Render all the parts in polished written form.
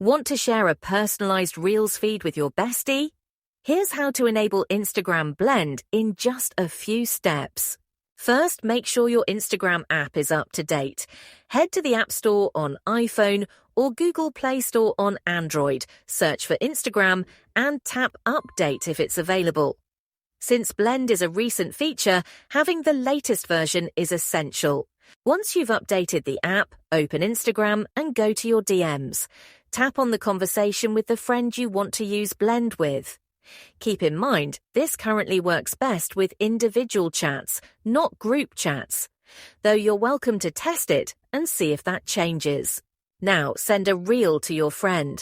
Want to share a personalized Reels feed with your bestie? Here's how to enable Instagram Blend in just a few steps. First, make sure your Instagram app is up to date. Head to the App Store on iPhone or Google Play Store on Android, search for Instagram, and tap Update if it's available. Since Blend is a recent feature, having the latest version is essential. Once you've updated the app, open Instagram and go to your DMs. Tap on the conversation with the friend you want to use Blend with. Keep in mind, this currently works best with individual chats, not group chats, though you're welcome to test it and see if that changes. Now, send a reel to your friend.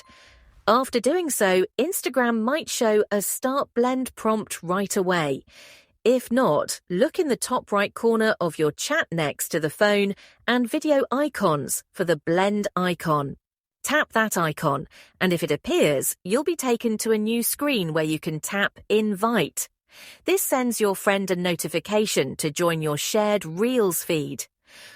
After doing so, Instagram might show a Start Blend prompt right away. If not, look in the top right corner of your chat next to the phone and video icons for the Blend icon. Tap that icon, and if it appears, you'll be taken to a new screen where you can tap Invite. This sends your friend a notification to join your shared Reels feed.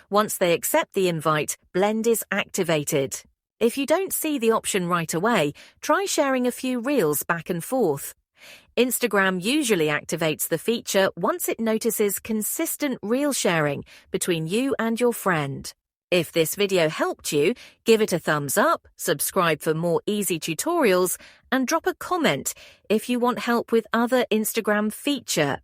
Once they accept the invite, Blend is activated. If you don't see the option right away, try sharing a few Reels back and forth. Instagram usually activates the feature once it notices consistent Reel sharing between you and your friend. If this video helped you, give it a thumbs up, subscribe for more easy tutorials, and drop a comment if you want help with other Instagram feature